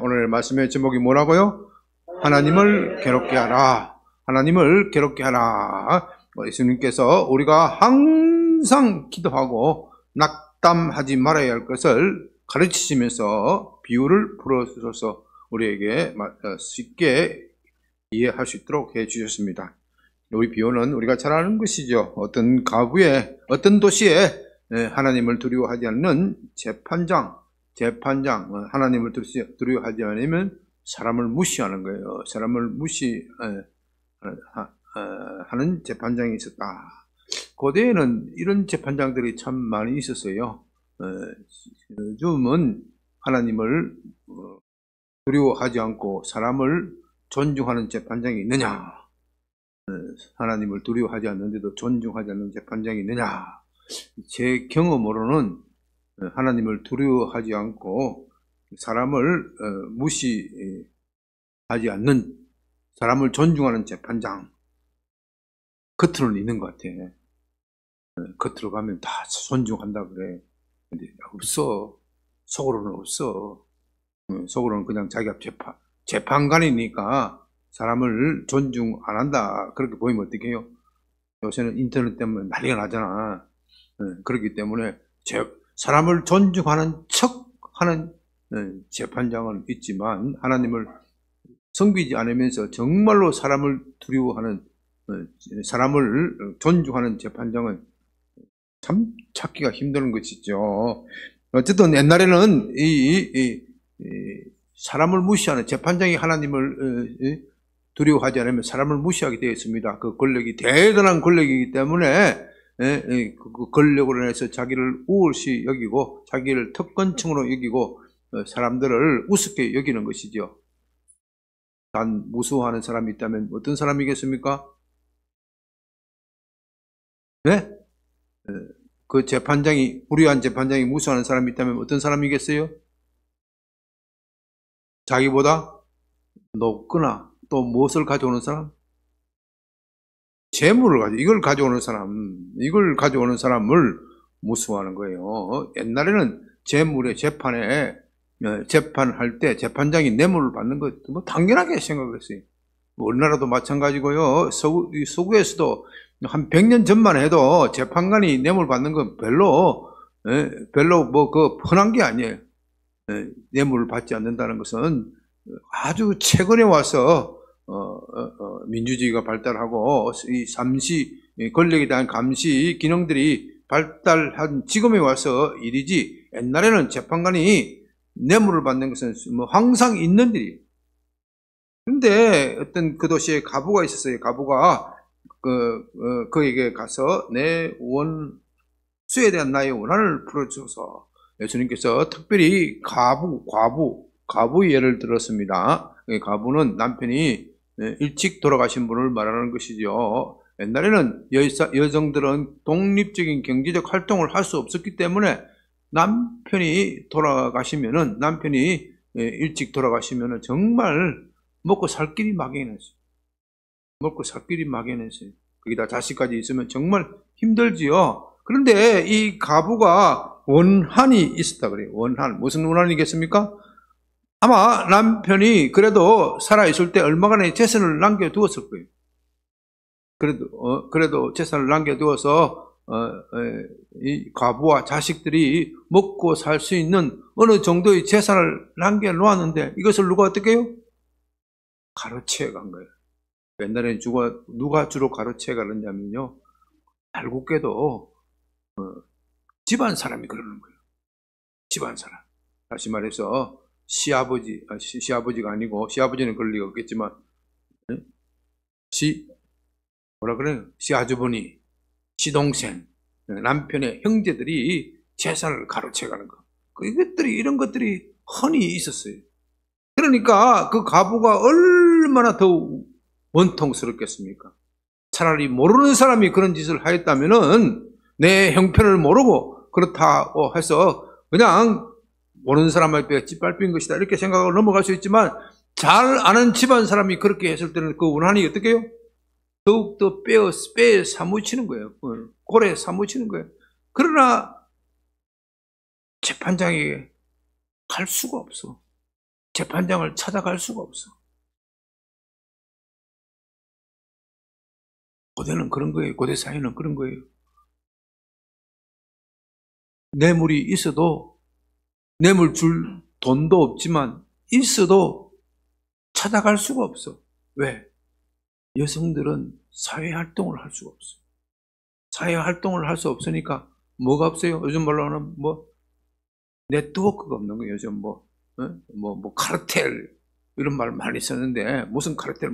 오늘 말씀의 제목이 뭐라고요? 하나님을 괴롭게 하라. 하나님을 괴롭게 하라. 예수님께서 우리가 항상 기도하고 낙담하지 말아야 할 것을 가르치시면서 비유를 풀어주셔서 우리에게 쉽게 이해할 수 있도록 해주셨습니다. 우리 비유는 우리가 잘 아는 것이죠. 어떤 가부에, 어떤 도시에 하나님을 두려워하지 않는 재판장, 하나님을 두려워하지 않으면 사람을 무시하는 거예요. 사람을 무시하는 재판장이 있었다. 고대에는 이런 재판장들이 참 많이 있었어요. 요즘은 하나님을 두려워하지 않고 사람을 존중하는 재판장이 있느냐? 하나님을 두려워하지 않는데도 존중하지 않는 재판장이 있느냐? 제 경험으로는 하나님을 두려워하지 않고 사람을 무시하지 않는, 사람을 존중하는 재판장 겉으로는 있는 것 같아. 겉으로 가면 다 존중한다 그래. 근데 없어. 속으로는 없어. 속으로는 그냥 자기가 재판관이니까 사람을 존중 안 한다 그렇게 보이면 어떻게 해요? 요새는 인터넷 때문에 난리가 나잖아. 그렇기 때문에 사람을 존중하는 척하는 재판장은 있지만 하나님을 섬기지 않으면서 정말로 사람을 두려워하는, 사람을 존중하는 재판장은 참 찾기가 힘든 것이죠. 어쨌든 옛날에는 사람을 무시하는 재판장이 하나님을 두려워하지 않으면 사람을 무시하게 되어 있습니다. 그 권력이 대단한 권력이기 때문에 그 권력으로 인해서 자기를 우월시 여기고 자기를 특권층으로 여기고 사람들을 우습게 여기는 것이죠. 단 무수하는 사람이 있다면 어떤 사람이겠습니까? 네? 그 재판장이, 불의한 재판장이 무수하는 사람이 있다면 어떤 사람이겠어요? 자기보다 높거나 또 무엇을 가져오는 사람? 재물을 가지고, 이걸 가져오는 사람을 무수하는 거예요. 옛날에는 재판할 때 재판장이 뇌물을 받는 것, 뭐 당연하게 생각했어요. 우리나라도 마찬가지고요. 서구에서도 한 100년 전만 해도 재판관이 뇌물 받는 건 별로 흔한 게 아니에요. 뇌물을 받지 않는다는 것은 아주 최근에 와서 민주주의가 발달하고 이 권력에 대한 감시 기능들이 발달한 지금에 와서 일이지, 옛날에는 재판관이 뇌물을 받는 것은 뭐 항상 있는 일이에요. 근데 어떤 그 도시에 가부가 있었어요. 가부가 그에게 가서 수에 대한 나의 원한을 풀어줘서 예수님께서 특별히 가부 예를 들었습니다. 가부는 남편이 일찍 돌아가신 분을 말하는 것이죠. 옛날에는 여성들은 독립적인 경제적 활동을 할 수 없었기 때문에 남편이 일찍 돌아가시면은 정말 먹고 살 길이 막연했어요. 거기다 자식까지 있으면 정말 힘들지요. 그런데 이 가부가 원한이 있었다 그래요. 원한. 무슨 원한이겠습니까? 아마 남편이 그래도 살아있을 때 얼마간의 재산을 남겨두었을 거예요. 그래도 재산을 남겨두어서 이 가부와 자식들이 먹고 살 수 있는 어느 정도의 재산을 남겨놓았는데 이것을 누가 어떻게 해요? 가로채 간 거예요. 옛날에 누가 주로 가로채 가느냐면요, 알곡게도 집안 사람이 그러는 거예요. 집안 사람. 다시 말해서 시아버지가 아니고, 시아버지는 그럴 리가 없겠지만 시아주버니, 시동생, 남편의 형제들이 재산을 가로채 가는 거. 이런 것들이 흔히 있었어요. 그러니까 그 가부가 얼마나 더 원통스럽겠습니까? 차라리 모르는 사람이 그런 짓을 하였다면은 내 형편을 모르고 그렇다고 해서 그냥 모르는 사람에게 짓밟힌 것이다 이렇게 생각하고 넘어갈 수 있지만, 잘 아는 집안 사람이 그렇게 했을 때는 그 원한이 어떻게 해요? 더욱더 뼈에 사무치는 거예요. 골에 사무치는 거예요. 그러나 재판장에게 갈 수가 없어. 재판장을 찾아갈 수가 없어. 고대는 그런 거예요. 고대 사회는 그런 거예요. 뇌물이 있어도, 뇌물 줄 돈도 없지만 있어도 찾아갈 수가 없어. 왜? 여성들은 사회활동을 할 수가 없어. 사회활동을 할 수 없으니까 뭐가 없어요? 요즘 말로 하는 네트워크가 없는 거예요. 요즘 카르텔 이런 말 많이 쓰는데 무슨 카르텔,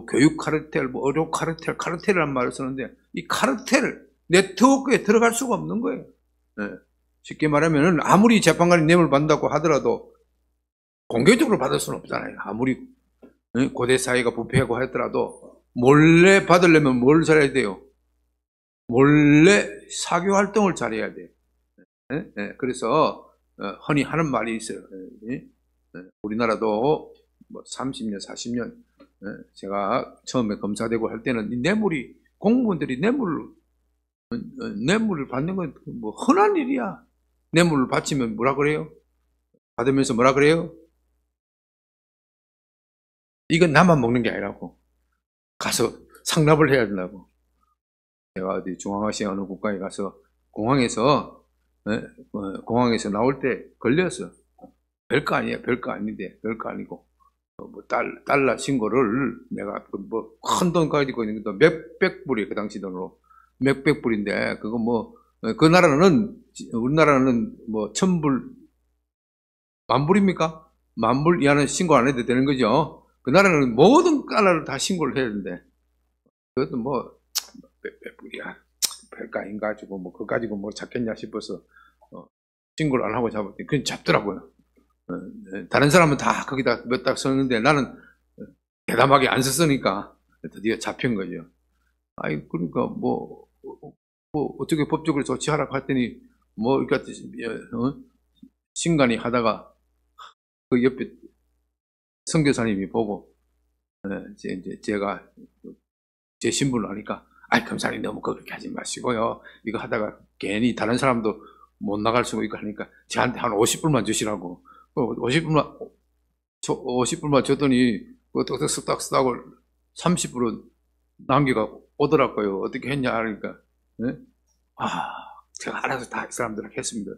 교육 카르텔, 의료 카르텔, 카르텔이라는 말을 쓰는데 이 카르텔 네트워크에 들어갈 수가 없는 거예요. 네. 쉽게 말하면 아무리 재판관이 뇌물 받는다고 하더라도 공개적으로 받을 수는 없잖아요. 아무리 고대 사회가 부패하고 하더라도 몰래 받으려면 뭘 잘해야 돼요? 몰래 사교 활동을 잘해야 돼요. 그래서 흔히 하는 말이 있어요. 우리나라도 30년, 40년 제가 처음에 검사되고 할 때는 공무원들이 뇌물을 받는 건 흔한 일이야. 뇌물을 받치면 뭐라 그래요? 받으면서 뭐라 그래요? 이건 나만 먹는 게 아니라고. 가서 상납을 해야 된다고. 제가 어디 중앙아시아 어느 국가에 가서 공항에서 나올 때 걸렸어. 별거 아니에요. 별거 아닌데, 별거 아니고. 달러 신고를 내가 큰 돈 가지고 있는 것도 몇백 불이에요. 그 당시 돈으로. 몇백 불인데, 그 나라는, 우리나라는 1000불, 10,000불입니까? 10,000불 이하는 신고 안 해도 되는 거죠. 그 나라는 모든 달러를 다 신고를 해야 되는데, 그것도 몇백 불이야. 별거 아닌가 가지고, 그거 가지고 잡겠냐 싶어서, 신고를 안 하고 잡았더니, 그건 잡더라고요. 다른 사람은 다 거기다 몇 달 썼는데 나는 대담하게 안 썼으니까 드디어 잡힌 거죠. 그러니까 어떻게 법적으로 조치하라고 했더니 신간이 하다가 그 옆에 선교사님이 보고 제가 제 신분을 아니까 검사님 너무 그렇게 하지 마시고요. 이거 하다가 괜히 다른 사람도 못 나갈 수가 있고 하니까 저한테 한 50불만 주시라고. 50불만 줬더니 떡떡 쓰다고 30불은 남기가 오더라고요. 어떻게 했냐 하니까 제가 알아서 다 이 사람들한테 했습니다.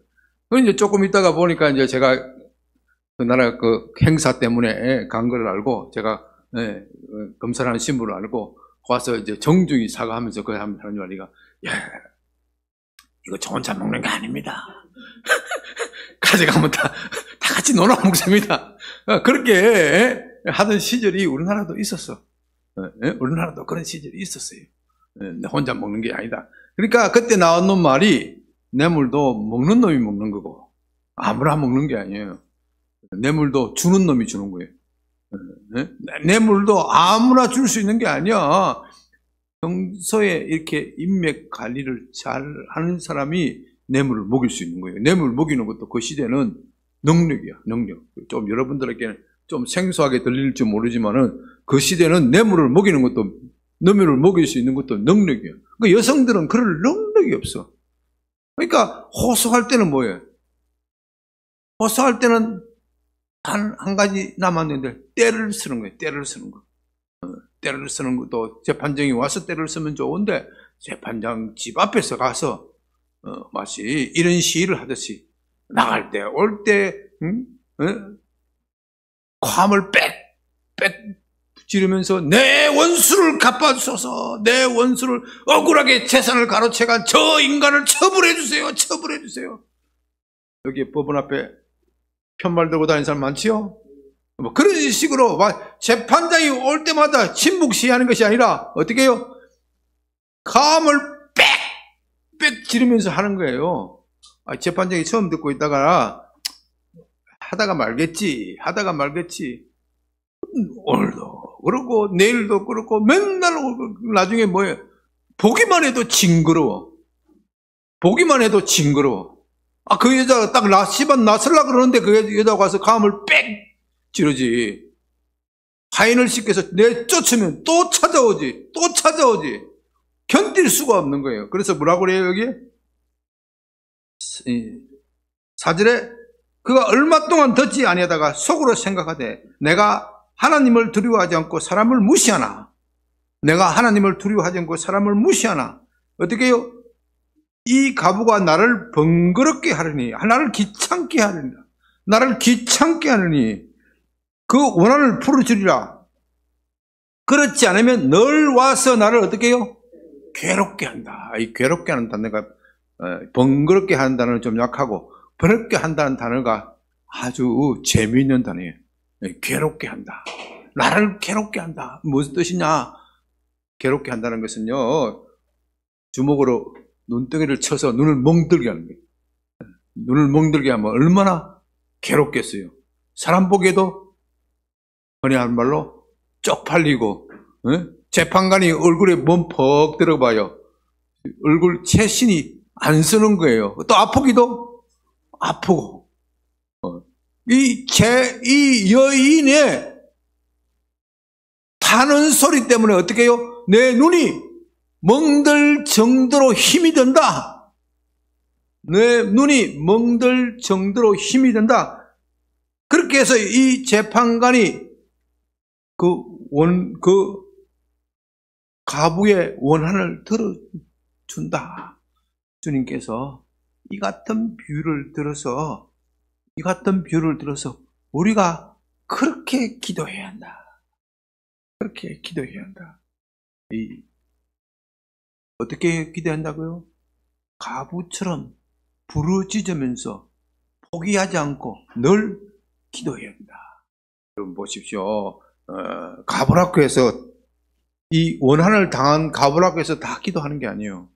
이제 조금 있다가 보니까 이제 제가 그 나라 그 행사 때문에 간 걸 알고 제가 검사라는 신분을 알고 와서 이제 정중히 사과하면서 그 하는 말이가 이거 저 혼자 먹는 게 아닙니다. 가져가면 다 같이 놀아 먹습니다. 그렇게 하던 시절이 우리나라도 있었어. 우리나라도 그런 시절이 있었어요. 혼자 먹는 게 아니다. 그러니까 그때 나왔는 말이 뇌물도 먹는 놈이 먹는 거고 아무나 먹는 게 아니에요. 뇌물도 주는 놈이 주는 거예요. 뇌물도 아무나 줄 수 있는 게 아니야. 평소에 이렇게 인맥 관리를 잘 하는 사람이 뇌물을 먹일 수 있는 거예요. 뇌물 먹이는 것도 그 시대는 능력이야, 능력. 좀 여러분들에게는 좀 생소하게 들릴지 모르지만은 그 시대는 뇌물을 먹일 수 있는 것도 능력이야. 그 여성들은 그럴 능력이 없어. 그러니까 호소할 때는 뭐예요? 호소할 때는 단 한 가지 남았는데 때를 쓰는 거예요. 때를 쓰는 거. 때를 쓰는 것도 재판장이 와서 때를 쓰면 좋은데 재판장 집 앞에서 가서 마치 이런 시위를 하듯이 나갈 때, 올 때, 괌을 빽 지르면서 내 원수를 갚아주소서, 내 원수를 억울하게 재산을 가로채간 저 인간을 처벌해주세요, 처벌해주세요. 여기 법원 앞에 편말 들고 다니는 사람 많지요? 그런 식으로 재판장이 올 때마다 침묵 시위하는 것이 아니라 어떻게 해요? 괌을 빽 지르면서 하는 거예요. 재판장이 처음 듣고 있다가 하다가 말겠지. 오늘도 그렇고 내일도 그렇고 맨날 나중에 뭐예요? 보기만 해도 징그러워. 그 여자가 딱 시반 나설라 그러는데 그 여자가 와서 괌을 빽 지르지. 하인을 시켜서 내쫓으면 또 찾아오지. 견딜 수가 없는 거예요. 그래서 뭐라고 그래요, 여기? 4절에 그가 얼마 동안 듣지 아니하다가 속으로 생각하되 내가 하나님을 두려워하지 않고 사람을 무시하나? 내가 하나님을 두려워하지 않고 사람을 무시하나? 어떻게 해요? 이 과부가 나를 번거롭게 하려니, 나를 귀찮게 하려니, 나를 귀찮게 하려니 그 원한을 풀어주리라. 그렇지 않으면 늘 와서 나를 어떻게 해요? 괴롭게 한다. 이 괴롭게 하는 단어가 번거롭게 하는 단어는 좀 약하고 번거롭게 한다는 단어가 아주 재미있는 단어예요. 괴롭게 한다. 나를 괴롭게 한다. 무슨 뜻이냐? 괴롭게 한다는 것은요, 주먹으로 눈덩이를 쳐서 눈을 멍들게 하는 거예요. 눈을 멍들게 하면 얼마나 괴롭겠어요. 사람 보기에도 흔히 하는 말로 쪽팔리고, 재판관이 얼굴에 몸 퍽 들어봐요. 얼굴 채신이 안 쓰는 거예요. 또 아프기도 아프고. 이 여인의 타는 소리 때문에 어떻게 해요? 내 눈이 멍들 정도로 힘이 든다. 내 눈이 멍들 정도로 힘이 든다. 그렇게 해서 이 재판관이 그 가부의 원한을 들어준다. 주님께서 이 같은 비유를 들어서 우리가 그렇게 기도해야 한다. 그렇게 기도해야 한다. 어떻게 기도한다고요? 가부처럼 부르짖으면서 포기하지 않고 늘 기도해야 한다. 여러분 보십시오. 가부라고해서 이 원한을 당한 가부라고해서 다 기도하는 게 아니에요.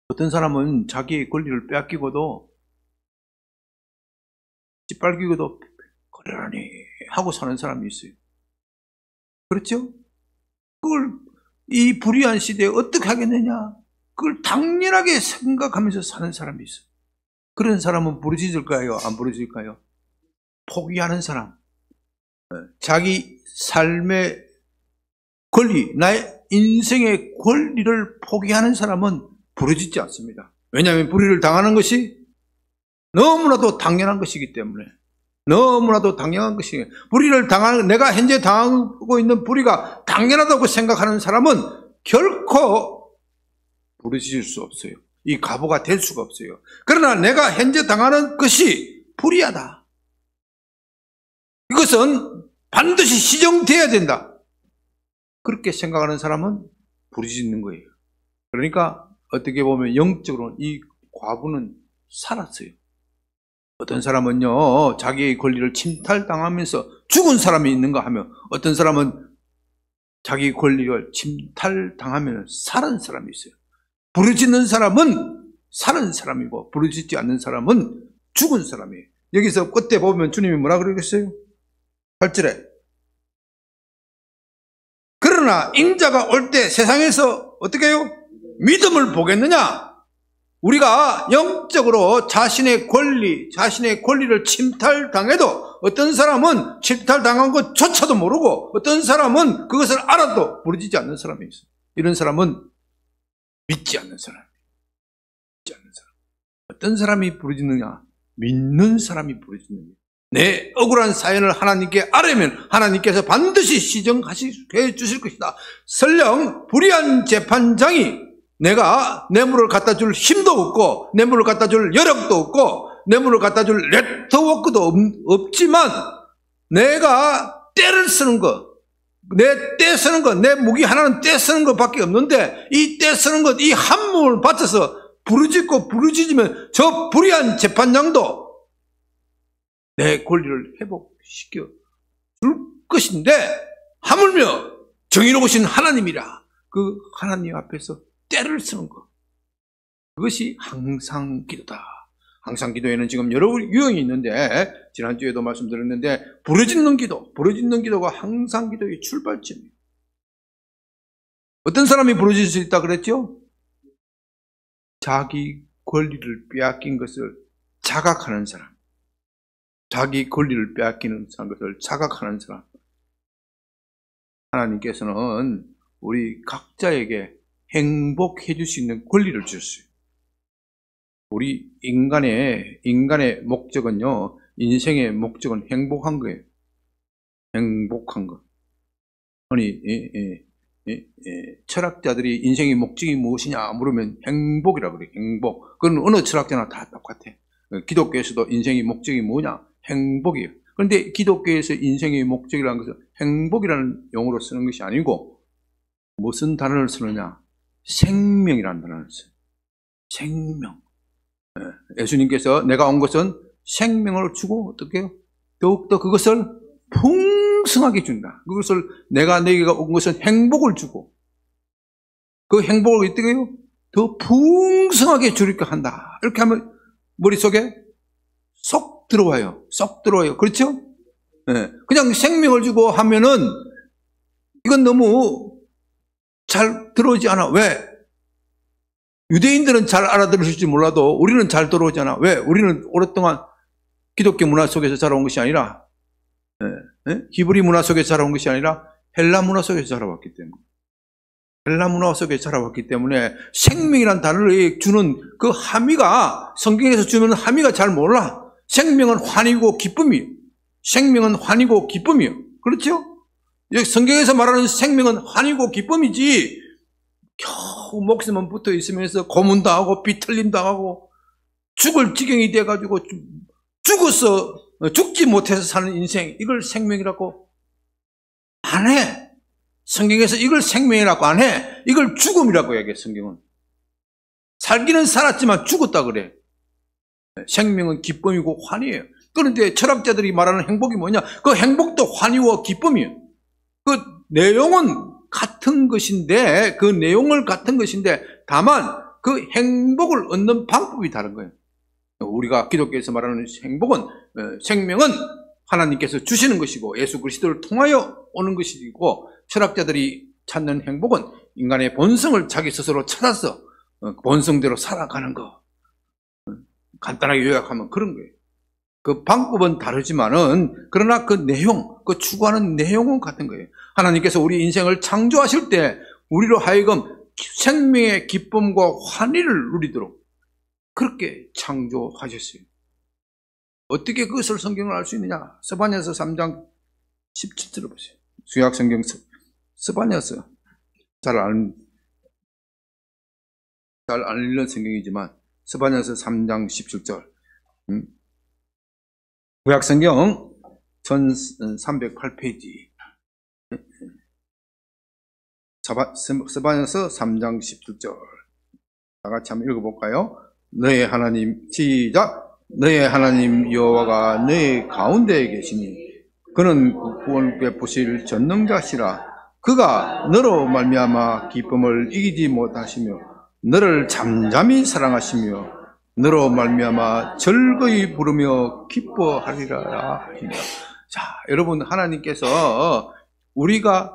어떤 사람은 자기의 권리를 빼앗기고도 짓밟기고도 그러니 하고 사는 사람이 있어요. 그렇죠? 그걸 이 불의한 시대에 어떻게 하겠느냐? 그걸 당연하게 생각하면서 사는 사람이 있어요. 그런 사람은 부르짖을까요? 안 부르짖을까요? 포기하는 사람, 자기 삶의 권리, 나의 인생의 권리를 포기하는 사람은 부르짖지 않습니다. 왜냐하면 불의를 당하는 것이 너무나도 당연한 것이기 때문에. 너무나도 당연한 것이에요. 불의를 당하는, 내가 현재 당하고 있는 불의가 당연하다고 생각하는 사람은 결코 부르짖을 수 없어요. 이 가부가 될 수가 없어요. 그러나 내가 현재 당하는 것이 불의하다. 이것은 반드시 시정돼야 된다. 그렇게 생각하는 사람은 부르짖는 거예요. 그러니까 어떻게 보면 영적으로 이 과부는 살았어요. 어떤 사람은요, 자기의 권리를 침탈당하면서 죽은 사람이 있는가 하면, 어떤 사람은 자기 권리를 침탈당하면 살은 사람이 있어요. 부르짖는 사람은 살은 사람이고, 부르짖지 않는 사람은 죽은 사람이에요. 여기서 끝에 보면 주님이 뭐라 그러겠어요? 8절에 그러나 인자가 올 때 세상에서 어떻게 해요? 믿음을 보겠느냐? 우리가 영적으로 자신의 권리를 침탈당해도 어떤 사람은 침탈당한 것조차도 모르고 어떤 사람은 그것을 알아도 부르짖지 않는 사람이 있어요. 이런 사람은 믿지 않는 사람. 어떤 사람이 부르짖느냐? 믿는 사람이 부르짖는 거예요. 내 억울한 사연을 하나님께 아뢰면 하나님께서 반드시 시정해 주실 것이다. 설령 불의한 재판장이 내가 뇌물을 갖다 줄 힘도 없고 뇌물을 갖다 줄 여력도 없고 뇌물을 갖다 줄 네트워크도 없지만 내가 떼를 쓰는 것, 내 무기 하나는 떼 쓰는 것밖에 없는데 이 떼 쓰는 것, 이 한 몸을 바쳐서 부르짖으면 저 불의한 재판장도 내 권리를 회복시켜 줄 것인데 하물며 정의로우신 하나님이라 그 하나님 앞에서 때를 쓰는 것. 그것이 항상 기도다. 항상 기도에는 지금 여러 유형이 있는데 지난주에도 말씀드렸는데 부르짖는 기도가 항상 기도의 출발점이에요. 어떤 사람이 부르짖을 수 있다 그랬죠? 자기 권리를 빼앗긴 것을 자각하는 사람. 자기 권리를 빼앗기는 것을 자각하는 사람. 하나님께서는 우리 각자에게 행복해 줄 수 있는 권리를 주셨어요. 우리 인간의 목적은요, 인생의 목적은 행복한 거예요. 행복한 거. 아니, 철학자들이 인생의 목적이 무엇이냐 물으면 행복이라고 그래요. 행복. 그건 어느 철학자나 다 똑같아. 기독교에서도 인생의 목적이 뭐냐? 행복이에요. 그런데 기독교에서 인생의 목적이라는 것은 행복이라는 용어로 쓰는 것이 아니고 무슨 단어를 쓰느냐? 생명이라는 단어를 써요. 생명. 예수님께서 내가 온 것은 생명을 주고 어떻게 해요? 더욱더 그것을 풍성하게 준다. 그것을 내가 너희가 온 것은 행복을 주고 그 행복을 어떻게 해요? 더 풍성하게 주리까 한다. 이렇게 하면 머릿속에 쏙 들어와요. 쏙 들어와요. 그렇죠? 네. 그냥 생명을 주고 하면은 이건 너무 잘 들어오지 않아. 왜? 유대인들은 잘 알아들으실지 몰라도 우리는 잘 들어오지 않아. 왜? 우리는 오랫동안 기독교 문화 속에서 자라온 것이 아니라 히브리 문화 속에서 자라온 것이 아니라 헬라 문화 속에서 자라왔기 때문에 헬라 문화 속에서 자라왔기 때문에 생명이라는 단어를 주는 그 함의가 성경에서 주는 함의가 잘 몰라. 생명은 환희고 기쁨이에요. 생명은 환희고 기쁨이에요. 그렇죠? 여기 성경에서 말하는 생명은 환희고 기쁨이지 겨우 목숨은 붙어 있으면서 고문당하고 비틀림당하고 죽을 지경이 돼가지고 죽지 못해서 사는 인생, 이걸 생명이라고 안 해. 성경에서 이걸 생명이라고 안 해. 이걸 죽음이라고 얘기해, 성경은. 살기는 살았지만 죽었다 그래. 생명은 기쁨이고 환희예요. 그런데 철학자들이 말하는 행복이 뭐냐? 그 행복도 환희와 기쁨이에요. 그 내용은 같은 것인데, 그 내용을 같은 것인데, 다만 그 행복을 얻는 방법이 다른 거예요. 우리가 기독교에서 말하는 행복은, 생명은 하나님께서 주시는 것이고 예수 그리스도를 통하여 오는 것이고, 철학자들이 찾는 행복은 인간의 본성을 자기 스스로 찾아서 본성대로 살아가는 거. 간단하게 요약하면 그런 거예요. 그 방법은 다르지만은 그러나 그 내용, 그 추구하는 내용은 같은 거예요. 하나님께서 우리 인생을 창조하실 때 우리로 하여금 생명의 기쁨과 환희를 누리도록 그렇게 창조하셨어요. 어떻게 그것을 성경을 알 수 있느냐? 스바냐서 3장 17절을 보세요. 구약 성경 스바냐서 잘 안 읽는 성경이지만 스바냐서 3장 17절. 구약 성경 1308페이지. 스바냐서 3장 17절. 다 같이 한번 읽어볼까요? 너의 하나님, 시작. 너의 하나님 여호와가 너의 가운데에 계시니 그는 구원을 베푸실 전능자시라. 그가 너로 말미암아 기쁨을 이기지 못하시며 너를 잠잠히 사랑하시며 너로 말미암아 즐거이 부르며 기뻐하리라 하시니라. 자, 여러분, 하나님께서 우리를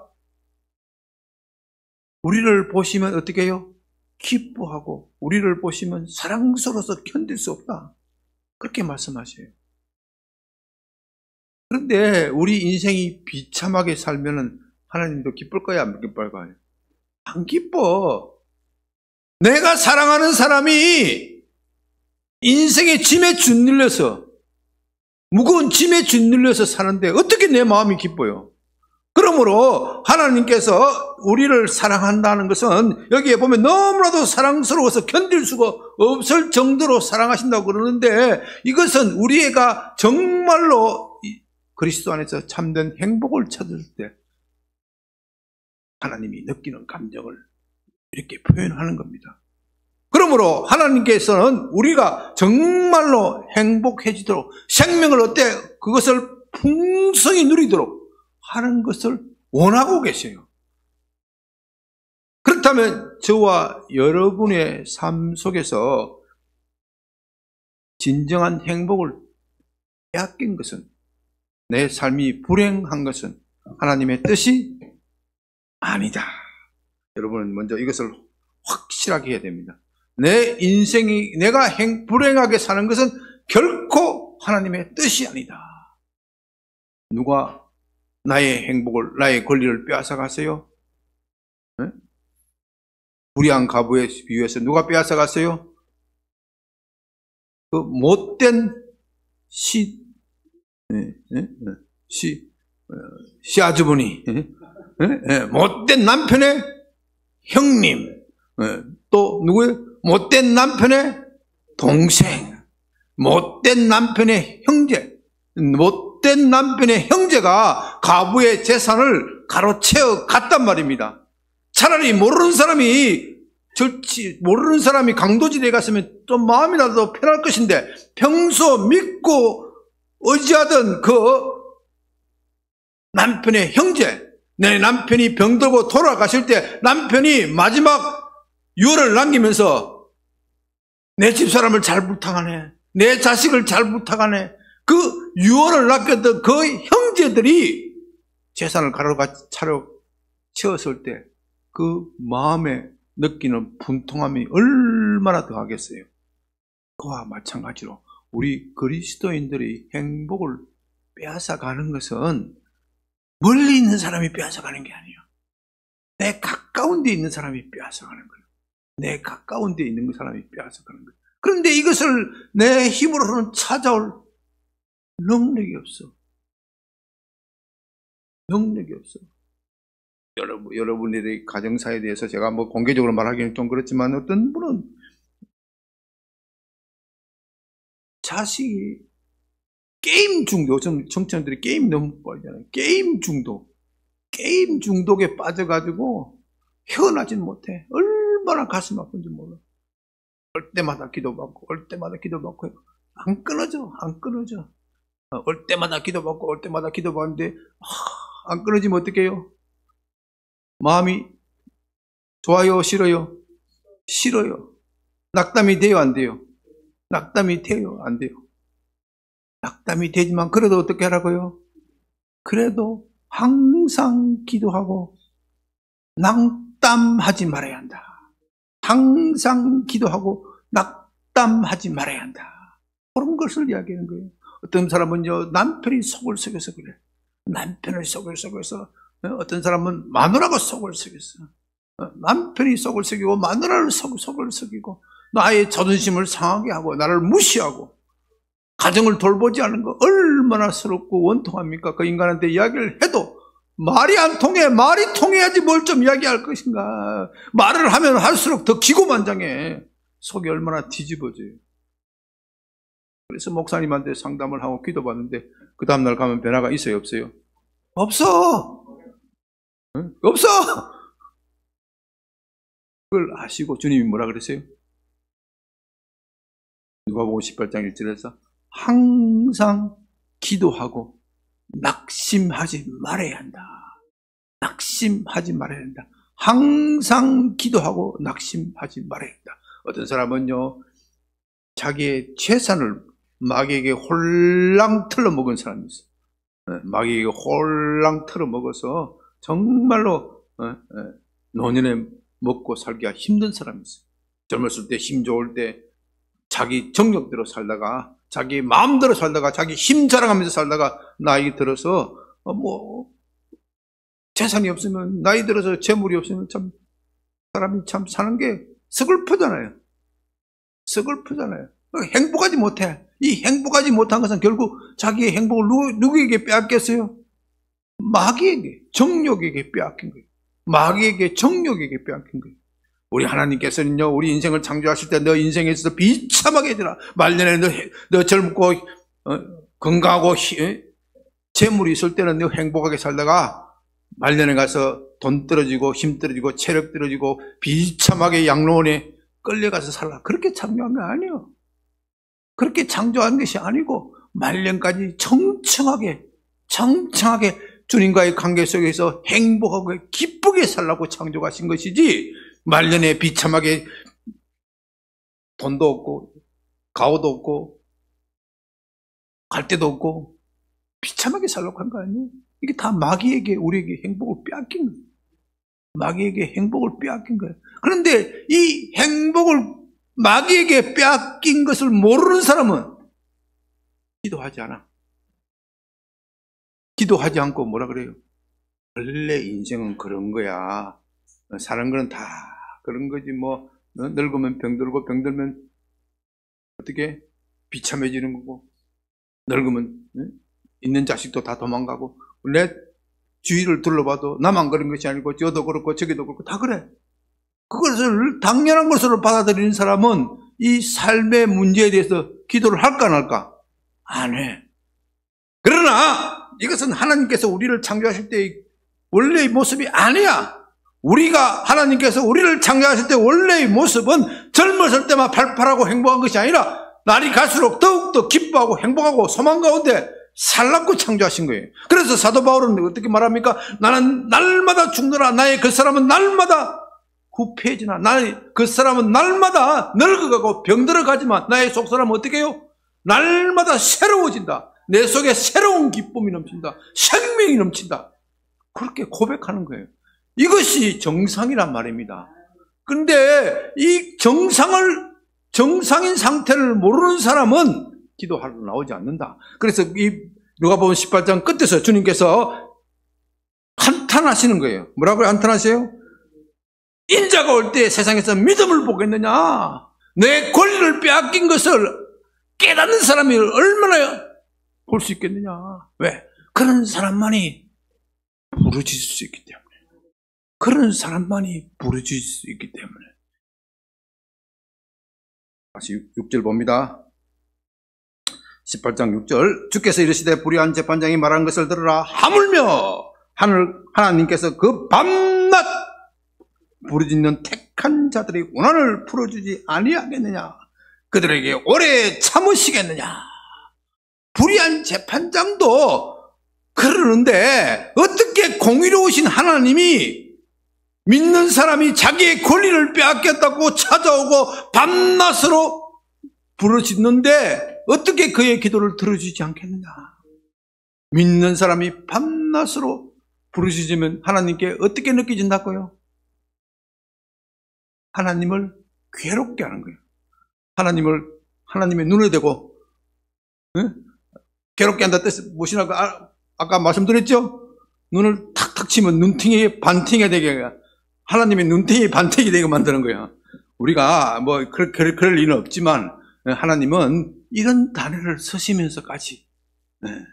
보시면 어떻게 해요? 기뻐하고 우리를 보시면 사랑스러워서 견딜 수 없다. 그렇게 말씀하셔요. 그런데 우리 인생이 비참하게 살면은 하나님도 기쁠 거야, 안 기쁠 거야? 안 기뻐. 내가 사랑하는 사람이 인생의 짐에 짓눌려서, 무거운 짐에 짓눌려서 사는데 어떻게 내 마음이 기뻐요? 그러므로 하나님께서 우리를 사랑한다는 것은 여기에 보면 너무나도 사랑스러워서 견딜 수가 없을 정도로 사랑하신다고 그러는데, 이것은 우리가 정말로 그리스도 안에서 참된 행복을 찾을 때 하나님이 느끼는 감정을 이렇게 표현하는 겁니다. 그러므로 하나님께서는 우리가 정말로 행복해지도록, 생명을 어때? 그것을 풍성히 누리도록 하는 것을 원하고 계세요. 그렇다면 저와 여러분의 삶 속에서 진정한 행복을 빼앗긴 것은, 내 삶이 불행한 것은 하나님의 뜻이 아니다. 여러분은 먼저 이것을 확실하게 해야 됩니다. 내 인생이, 내가 불행하게 사는 것은 결코 하나님의 뜻이 아니다. 누가 나의 행복을, 나의 권리를 빼앗아 가세요? 네? 불의한 가부에 비유해서 누가 빼앗아 갔어요? 그 못된 시아주머니, 못된 남편의 형님, 또 누구예요? 못된 남편의 동생, 못된 남편의 형제, 못된 남편의 형제가 가부의 재산을 가로채어 갔단 말입니다. 차라리 모르는 사람이 강도질에 갔으면 좀 마음이라도 편할 것인데, 평소 믿고 의지하던 그 남편의 형제, 내 남편이 병들고 돌아가실 때 남편이 마지막 유언을 남기면서 내 집사람을 잘 부탁하네, 내 자식을 잘 부탁하네, 그 유언을 남겼던 그 형제들이 재산을 차려 채웠을 때 그 마음에 느끼는 분통함이 얼마나 더하겠어요. 그와 마찬가지로 우리 그리스도인들이 행복을 빼앗아가는 것은 멀리 있는 사람이 빼앗아가는 게 아니에요. 내 가까운 데 있는 사람이 빼앗아가는 거예요. 내 가까운 데 있는 사람이 빼앗아가는 거예요. 그런데 이것을 내 힘으로는 찾아올 능력이 없어. 능력이 없어. 여러분들의 가정사에 대해서 제가 뭐 공개적으로 말하기는 좀 그렇지만, 어떤 분은 자식이 게임 중독, 청취자들이 게임 너무 빠지잖아요. 게임 중독에 빠져가지고 헤어나진 못해. 얼마나 가슴 아픈지 몰라. 올 때마다 기도받고 안 끊어져. 올 때마다 기도받는데 안 끊어지면 어떡해요? 마음이 좋아요, 싫어요? 싫어요. 낙담이 돼요, 안 돼요? 낙담이 돼요, 안 돼요? 낙담이 되지만 그래도 어떻게 하라고요? 그래도 항상 기도하고 낙담하지 말아야 한다. 항상 기도하고 낙담하지 말아야 한다. 그런 것을 이야기하는 거예요. 어떤 사람은요, 남편이 속을 썩여서 그래. 남편을 속을 썩여서. 어떤 사람은 마누라가 속을 썩였어. 남편이 속을 썩이고 마누라를 속을 썩이고 나의 자존심을 상하게 하고 나를 무시하고 가정을 돌보지 않는 거 얼마나 서럽고 원통합니까? 그 인간한테 이야기를 해도 말이 안 통해. 말이 통해야지 뭘 좀 이야기할 것인가. 말을 하면 할수록 더 기고만장해. 속이 얼마나 뒤집어져요. 그래서 목사님한테 상담을 하고 기도받는데 그 다음날 가면 변화가 있어요, 없어요? 없어. 없어. 그걸 아시고 주님이 뭐라 그랬어요? 누가복음 18장 1절에서 항상 기도하고 낙심하지 말아야 한다. 낙심하지 말아야 한다. 항상 기도하고 낙심하지 말아야 한다. 어떤 사람은요, 자기의 재산을 마귀에게 홀랑 틀어먹은 사람이 있어요. 마귀에게 홀랑 틀어먹어서 정말로 노년에 먹고 살기가 힘든 사람이 있어요. 젊었을 때, 힘 좋을 때 자기 정력대로 살다가, 자기 마음대로 살다가, 자기 힘 자랑하면서 살다가 나이 들어서 재산이 없으면, 나이 들어서 재물이 없으면 참 사람이 참 사는 게 서글프잖아요. 행복하지 못해. 이 행복하지 못한 것은 결국 자기의 행복을 누구에게 빼앗겼어요? 마귀에게, 정욕에게 빼앗긴 거예요. 마귀에게, 정욕에게 빼앗긴 거예요. 우리 하나님께서는요, 우리 인생을 창조하실 때 너 인생에 있어서 비참하게 해주라. 말년에 너 젊고 건강하고 재물이 있을 때는 너 행복하게 살다가 말년에 가서 돈 떨어지고 힘 떨어지고 체력 떨어지고 비참하게 양로원에 끌려가서 살라. 그렇게 창조한 거 아니에요. 그렇게 창조한 것이 아니고 말년까지 청청하게 주님과의 관계 속에서 행복하고 기쁘게 살라고 창조하신 것이지, 말년에 비참하게 돈도 없고 가오도 없고 갈 데도 없고 비참하게 살라고 한 거 아니에요? 이게 다 마귀에게 우리에게 행복을 빼앗긴 거예요. 마귀에게 행복을 빼앗긴 거예요. 그런데 이 행복을 마귀에게 빼앗긴 것을 모르는 사람은 기도하지 않아. 기도하지 않고 뭐라 그래요? 원래 인생은 그런 거야. 사는 거는 다 그런 거지. 뭐 늙으면 병들고 병들면 어떻게 비참해지는 거고, 늙으면 있는 자식도 다 도망가고, 내 주위를 둘러봐도 나만 그런 것이 아니고 저도 그렇고 저기도 그렇고 다 그래. 그것을 당연한 것으로 받아들이는 사람은 이 삶의 문제에 대해서 기도를 할까 안 할까? 안 해. 그러나 이것은 하나님께서 우리를 창조하실 때의 원래의 모습이 아니야. 우리가 하나님께서 우리를 창조하실 때 원래의 모습은 젊었을 때만 팔팔하고 행복한 것이 아니라 날이 갈수록 더욱더 기뻐하고 행복하고 소망 가운데 살라고 창조하신 거예요. 그래서 사도 바울은 어떻게 말합니까? 나는 날마다 죽노라. 나의 그 사람은 날마다 후패해지나. 나의 그 사람은 날마다 늙어가고 병들어가지만 나의 속사람은 어떻게 해요? 날마다 새로워진다. 내 속에 새로운 기쁨이 넘친다. 생명이 넘친다. 그렇게 고백하는 거예요. 이것이 정상이란 말입니다. 근데 이 정상인 상태를 모르는 사람은 기도하러 나오지 않는다. 그래서 이 누가복음 18장 끝에서 주님께서 한탄하시는 거예요. 뭐라고 한탄하세요? 인자가 올 때 세상에서 믿음을 보겠느냐? 내 권리를 빼앗긴 것을 깨닫는 사람이 얼마나 볼 수 있겠느냐? 왜? 그런 사람만이 부르짖을 수 있기 때문에. 그런 사람만이 부르짖을 수 있기 때문에. 다시 6절 봅니다. 18장 6절. 주께서 이르시되 불의한 재판장이 말한 것을 들으라. 하물며 하나님께서 그 밤낮 부르짖는 택한 자들의 고난을 풀어주지 아니하겠느냐? 그들에게 오래 참으시겠느냐? 불의한 재판장도 그러는데 어떻게 공의로우신 하나님이 믿는 사람이 자기의 권리를 빼앗겼다고 찾아오고 밤낮으로 부르짖는데 어떻게 그의 기도를 들어주지 않겠느냐? 믿는 사람이 밤낮으로 부르짖으면 하나님께 어떻게 느껴진다고요? 하나님을 괴롭게 하는 거예요. 하나님의 눈에 대고 괴롭게 한다 뜻이 무엇이라고 아까 말씀드렸죠? 눈을 탁탁 치면 눈팅이 반팅이 되게 해요. 하나님의 눈팅이 반팅이 되게 만드는 거예요. 우리가 뭐 그럴 리는 없지만 하나님은 이런 단어를 쓰시면서까지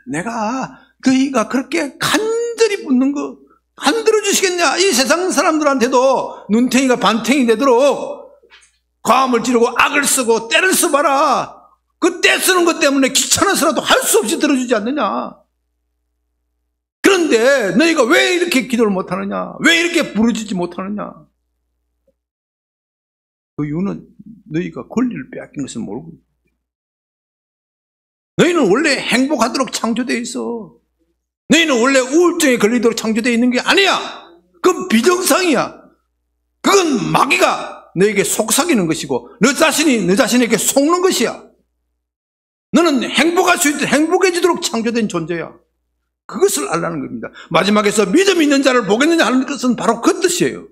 내가 너희가 그렇게 간절히 묻는 거 안 들어주시겠냐? 이 세상 사람들한테도 눈탱이가 반탱이 되도록 과음을 지르고 악을 쓰고 때를 써봐라. 그 때 쓰는 것 때문에 귀찮아서라도 할 수 없이 들어주지 않느냐? 그런데 너희가 왜 이렇게 기도를 못하느냐? 왜 이렇게 부르짖지 못하느냐? 그 이유는 너희가 권리를 빼앗긴 것을 모르고 너희는 원래 행복하도록 창조되어 있어. 너희는 원래 우울증에 걸리도록 창조되어 있는 게 아니야. 그건 비정상이야. 그건 마귀가 너에게 속삭이는 것이고 너 자신이 너 자신에게 속는 것이야. 너는 행복할 수 있도록 행복해지도록 창조된 존재야. 그것을 알라는 겁니다. 마지막에서 믿음 있는 자를 보겠느냐 하는 것은 바로 그 뜻이에요.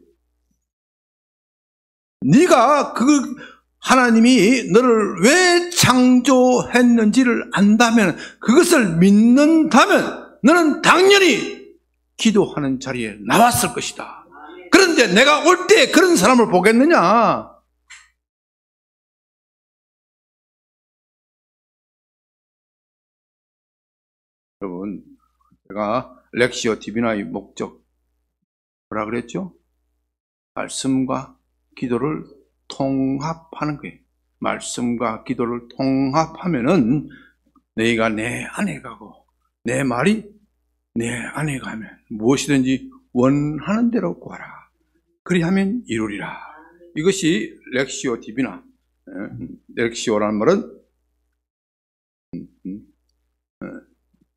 네가 하나님이 너를 왜 창조했는지를 안다면, 그것을 믿는다면 너는 당연히 기도하는 자리에 나왔을 것이다. 그런데 내가 올 때 그런 사람을 보겠느냐? 여러분, 제가 렉시오 디비나의 목적 뭐라 그랬죠? 말씀과 기도를 통합하는 거예요. 말씀과 기도를 통합하면은 너희가 내 안에 가고 내 말이 내 안에 가면 무엇이든지 원하는 대로 구하라. 그리하면 이루리라. 이것이 렉시오 디비나. 렉시오라는 말은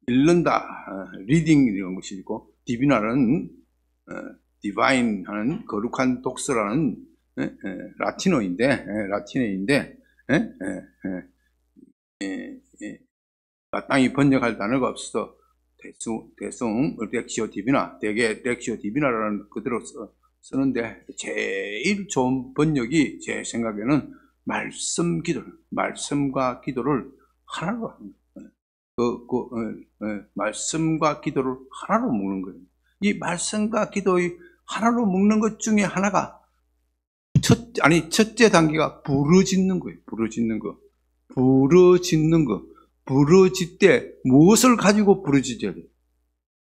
읽는다, 리딩 이런 것이 있고, 디비나는 디바인 하는 거룩한 독서라는 라틴어인데 마땅히 번역할 단어가 없어서 대충 렉시오 디비나, 대개 렉시오 디비나라는 그대로 쓰는데, 제일 좋은 번역이 제 생각에는 말씀과 기도를 하나로 하는 거예요. 말씀과 기도를 하나로 묶는 거예요. 이 말씀과 기도의 하나로 묶는 것 중에 하나가 첫째 단계가 부르짖는 거예요. 부르짖는 거. 부르짖는 거. 부르짖 때 무엇을 가지고 부르짖어야 돼?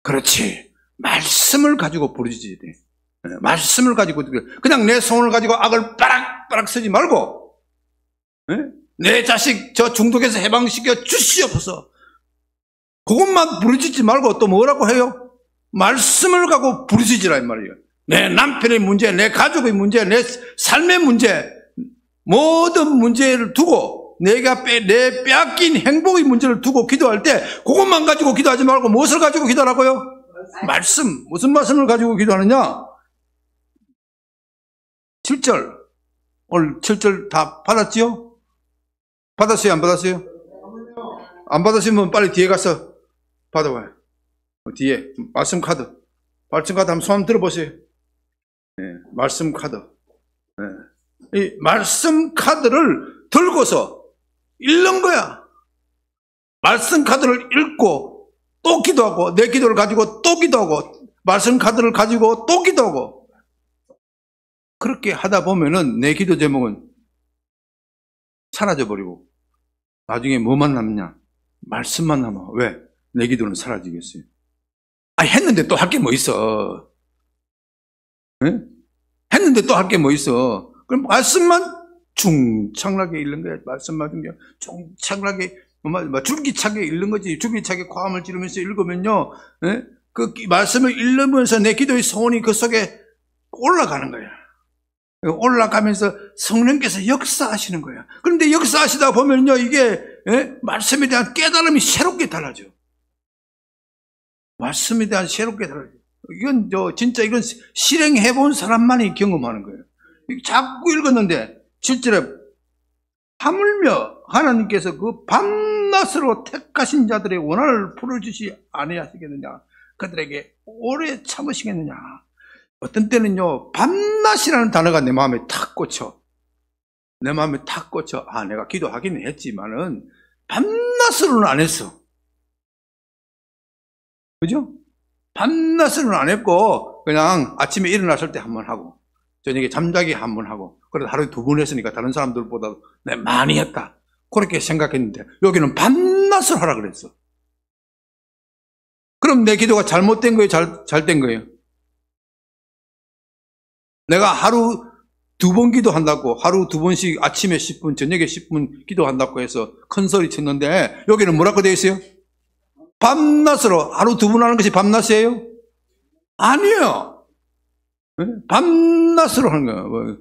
그렇지. 말씀을 가지고 부르짖어야 돼. 말씀을 가지고 그냥 내 손을 가지고 악을 빠락빠락 쓰지 말고 내 자식 저 중독에서 해방시켜 주시옵소서. 그것만 부르짖지 말고 또 뭐라고 해요? 말씀을 갖고 부르짖으라 이 말이에요. 내 남편의 문제, 내 가족의 문제, 내 삶의 문제, 모든 문제를 두고 내 빼앗긴 행복의 문제를 두고 기도할 때 그것만 가지고 기도하지 말고 무엇을 가지고 기도하라고요? 말씀. 무슨 말씀을 가지고 기도하느냐? 7절. 오늘 7절 다 받았지요? 받았어요? 안 받았어요? 안 받았으면 빨리 뒤에 가서 받아와요. 뒤에 말씀 카드. 말씀 카드 한번 손 한번 들어보세요. 네, 말씀 카드. 네. 이 말씀 카드를 들고서 읽는 거야. 말씀 카드를 읽고 또 기도하고 내 기도를 가지고 또 기도하고 말씀 카드를 가지고 또 기도하고 그렇게 하다 보면은 내 기도 제목은 사라져버리고 나중에 뭐만 남냐? 말씀만 남아. 왜? 내 기도는 사라지겠어요. 했는데 또 할 게 뭐 있어? 네? 했는데 또 할 게 뭐 있어? 그럼 말씀만 중창하게 읽는 거야. 말씀만 중창하게 줄기차게 읽는 거지. 줄기차게 고함을 지르면서 읽으면요, 네? 그 말씀을 읽으면서 내 기도의 소원이 그 속에 올라가는 거야. 올라가면서 성령께서 역사하시는 거야. 그런데 역사하시다 보면요, 이게 말씀에 대한 깨달음이 새롭게 달라져. 말씀에 대한 새롭게 달라져. 이건 진짜 이건 실행해 본 사람만이 경험하는 거예요. 자꾸 읽었는데 7절에 하물며 하나님께서 그 밤낮으로 택하신 자들의 원한을 풀어주시 아니하시겠느냐? 그들에게 오래 참으시겠느냐? 어떤 때는요, 밤낮이라는 단어가 내 마음에 탁 꽂혀. 내 마음에 탁 꽂혀. 내가 기도하기는 했지만은 밤낮으로는 안 했어. 그죠? 밤낮으로는 안 했고 그냥 아침에 일어났을 때 한 번 하고 저녁에 잠자기 한 번 하고 그래도 하루에 2번 했으니까 다른 사람들보다 내가 많이 했다. 그렇게 생각했는데 여기는 밤낮을 하라 그랬어. 그럼 내 기도가 잘못된 거예요? 잘 된 거예요? 내가 하루 2번 기도한다고 하루 2번씩 아침에 10분 저녁에 10분 기도한다고 해서 큰 소리 쳤는데 여기는 뭐라고 되어 있어요? 밤낮으로 하루 2번 하는 것이 밤낮이에요? 아니에요. 밤낮으로 하는 거예요.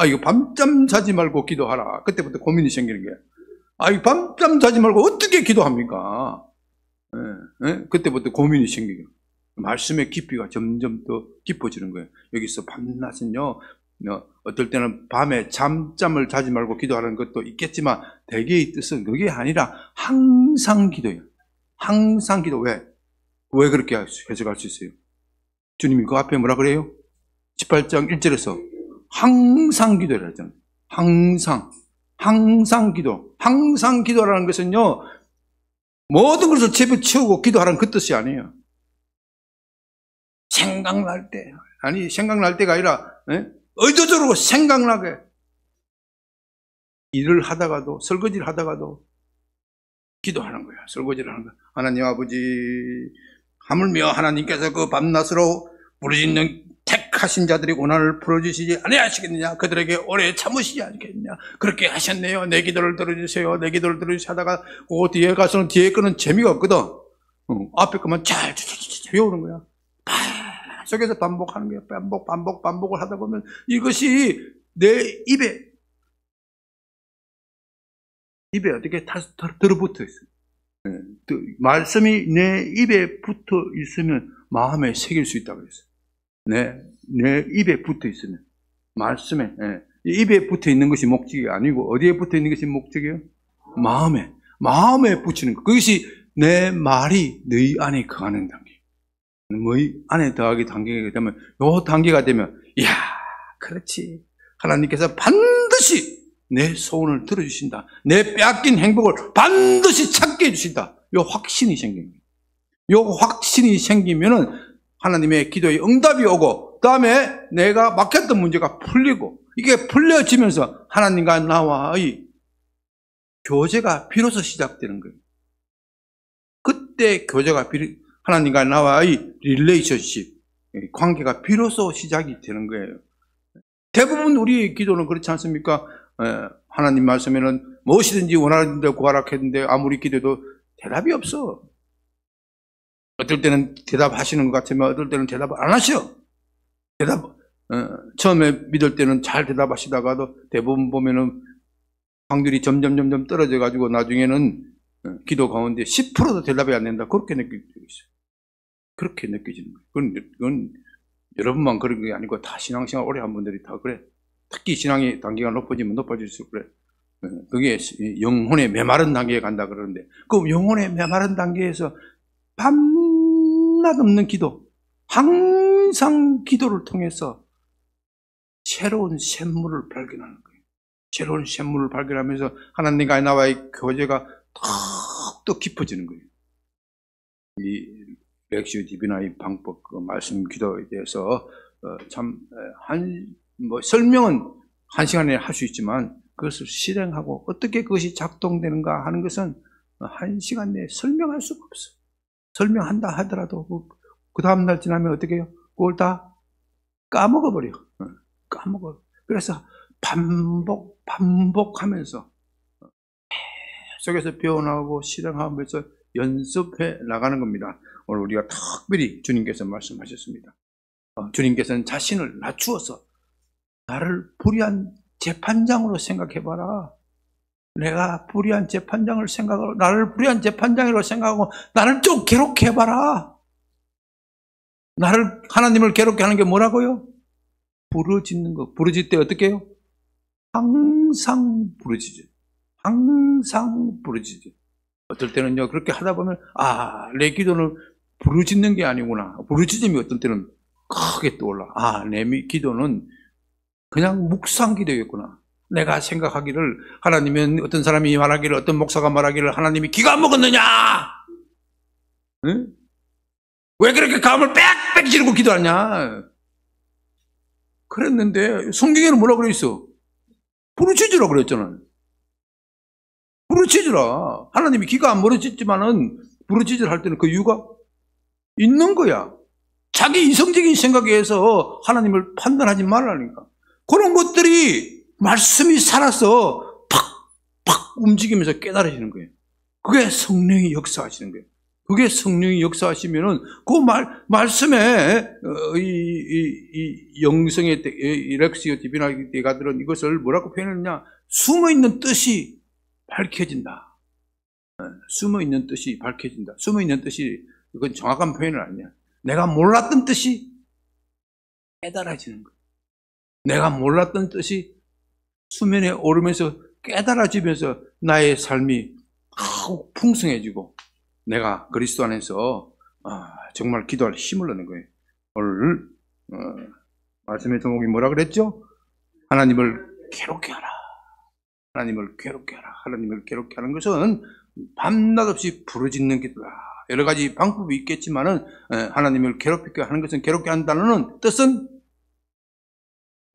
이거 밤잠 자지 말고 기도하라. 그때부터 고민이 생기는 거예요. 이거 밤잠 자지 말고 어떻게 기도합니까? 그때부터 고민이 생기고 말씀의 깊이가 점점 더 깊어지는 거예요. 여기서 밤낮은요, 어떨 때는 밤에 잠잠을 자지 말고 기도하는 것도 있겠지만 대개의 뜻은 그게 아니라 항상 기도예요. 항상 기도. 왜 그렇게 해석할 수 있어요? 주님이 그 앞에 뭐라 그래요? 18장 1절에서 항상 기도를 하잖아요. 항상 기도. 항상 기도라는 것은요, 모든 것을 집어치우고 기도하라는 그 뜻이 아니에요. 생각날 때, 생각날 때가 아니라 의도적으로 생각나게 일을 하다가도 설거지를 하다가도 기도하는 거야. 설거지를 하는 거야. 하나님 아버지, 하물며 하나님께서 그 밤낮으로 부르짖는 택하신 자들의 고난을 풀어주시지 아니하시겠느냐? 그들에게 오래 참으시지 않겠느냐? 그렇게 하셨네요. 내 기도를 들어주세요. 내 기도를 들어주세요 하다가 그 뒤에 가서는 뒤에 거는 재미가 없거든. 앞에 거만 잘 외우는 거야. 속에서 반복하는 거야. 반복을 하다 보면 이것이 내 입에 어떻게 다 들어붙어 있어요. 말씀이 내 입에 붙어 있으면 마음에 새길 수 있다고 그랬어요. 내 입에 붙어 있으면 말씀에 입에 붙어 있는 것이 목적이 아니고 어디에 붙어 있는 것이 목적이에요? 마음에 붙이는 것. 그것이 내 말이 너희 안에 거하는 단계. 너희 안에 더하기 단계가 되면 요 단계가 되면 이야 그렇지. 하나님께서 반드시 내 소원을 들어주신다. 내 빼앗긴 행복을 반드시 찾게 해주신다. 요 확신이 생깁니다. 요 확신이 생기면은 하나님의 기도의 응답이 오고, 그 다음에 내가 막혔던 문제가 풀리고, 이게 풀려지면서 하나님과 나와의 교제가 비로소 시작되는 거예요. 그때 교제가 하나님과 나와의 릴레이션십, 관계가 비로소 시작이 되는 거예요. 대부분 우리의 기도는 그렇지 않습니까? 하나님 말씀에는 무엇이든지 원하는 데 구하라 했는데 아무리 기도해도 대답이 없어. 어떨 때는 대답하시는 것 같으면 어떨 때는 대답을 안 하셔. 처음에 믿을 때는 잘 대답하시다가도 대부분 보면은 확률이 점점 떨어져가지고 나중에는 기도 가운데 10%도 대답이 안 된다. 그렇게 느껴지고 있어요. 그렇게 느껴지는 거예요. 그건 여러분만 그런 게 아니고 다 신앙생활 오래 한 분들이 다 그래. 특히 신앙의 단계가 높아지면 높아질수록 그래. 그게 영혼의 메마른 단계에 간다 그러는데, 그 영혼의 메마른 단계에서 밤낮 없는 기도, 항상 기도를 통해서 새로운 샘물을 발견하는 거예요. 새로운 샘물을 발견하면서 하나님과 나와의 교제가 더욱더 깊어지는 거예요. 이 렉시오 디비나의 방법, 그 말씀 기도에 대해서 설명은 한 시간에 할 수 있지만 그것을 실행하고 어떻게 그것이 작동되는가 하는 것은 한 시간 내에 설명할 수가 없어요. 설명한다 하더라도 그 다음날 지나면 어떻게 해요? 그걸 다 까먹어버려. 까먹어. 그래서 반복하면서 속에서 배워나오고 실행하면서 연습해 나가는 겁니다. 오늘 우리가 특별히 주님께서 말씀하셨습니다. 주님께서는 자신을 낮추어서 나를 불의한 재판장으로 생각해봐라. 내가 불의한 재판장을 생각하고 나를 불의한 재판장이라고 생각하고 나를 좀 괴롭게 해봐라. 하나님을 괴롭게 하는 게 뭐라고요? 부르짖는 거. 부르짖을 때 어떻게 해요? 항상 부르짖어요. 항상 부르짖어요. 어떨 때는요, 그렇게 하다 보면, 내 기도는 부르짖는 게 아니구나. 부르짖음이 어떤 때는 크게 떠올라. 내 기도는 그냥 묵상 기도였구나. 내가 생각하기를, 하나님은 어떤 사람이 말하기를, 어떤 목사가 말하기를, 하나님이 기가 안 먹었느냐? 응? 왜 그렇게 감을 빽빽 지르고 기도하냐? 그랬는데, 성경에는 뭐라고 그랬어? 부르짖으라고 그랬잖아. 부르짖으라. 하나님이 귀가 안 부르짖지만은 부르짖으라 할 때는 그 이유가 있는 거야. 자기 이성적인 생각에 의해서 하나님을 판단하지 말라니까. 그런 것들이 말씀이 살아서 팍팍 움직이면서 깨달아지는 거예요. 그게 성령이 역사하시는 거예요. 그게 성령이 역사하시면은 그 말씀에 이 영성의 렉시오 디비나가 들은 이것을 뭐라고 표현했냐? 숨어있는 뜻이 밝혀진다. 숨어있는 뜻이 밝혀진다. 숨어있는 뜻이, 이건 정확한 표현은 아니야. 내가 몰랐던 뜻이 깨달아지는 거야. 내가 몰랐던 뜻이 수면에 오르면서 깨달아지면서 나의 삶이 풍성해지고 내가 그리스도 안에서 정말 기도할 힘을 얻는 거예요. 오늘 말씀의 제목이 뭐라 그랬죠? 하나님을 괴롭게 하라. 하나님을 괴롭게 하라. 하나님을 괴롭게 하는 것은 밤낮 없이 부르짖는 기도다. 여러 가지 방법이 있겠지만은 하나님을 괴롭게 하는 것은, 괴롭게 한다는 뜻은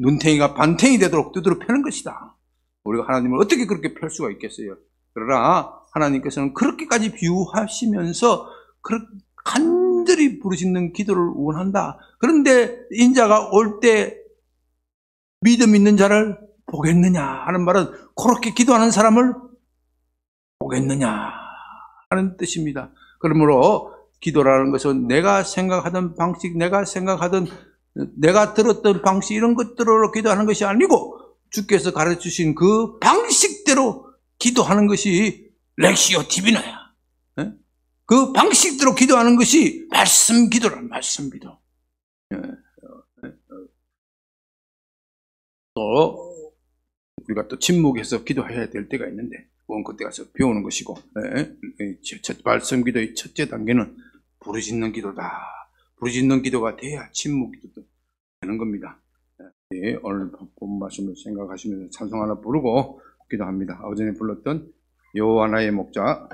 눈탱이가 반탱이 되도록 두드러 패는 것이다. 우리가 하나님을 어떻게 그렇게 펼 수가 있겠어요? 그러나 하나님께서는 그렇게까지 비유하시면서 간절히 부르짖는 기도를 원한다. 그런데 인자가 올 때 믿음 있는 자를 보겠느냐 하는 말은 그렇게 기도하는 사람을 보겠느냐 하는 뜻입니다. 그러므로 기도라는 것은 내가 생각하던 방식, 내가 들었던 방식, 이런 것들로 기도하는 것이 아니고 주께서 가르치신 그 방식대로 기도하는 것이 렉시오 디비나야. 그 방식대로 기도하는 것이 말씀 기도라. 말씀 기도. 또 우리가 또 침묵해서 기도해야 될 때가 있는데, 그건 그때 가서 배우는 것이고, 말씀 기도의 첫째 단계는 부르짖는 기도다. 부르짖는 기도가 돼야 침묵 기도도 되는 겁니다. 오늘 본 말씀을 생각하시면서 찬송 하나 부르고 기도합니다. 어전에 불렀던 여호와 나의 목자.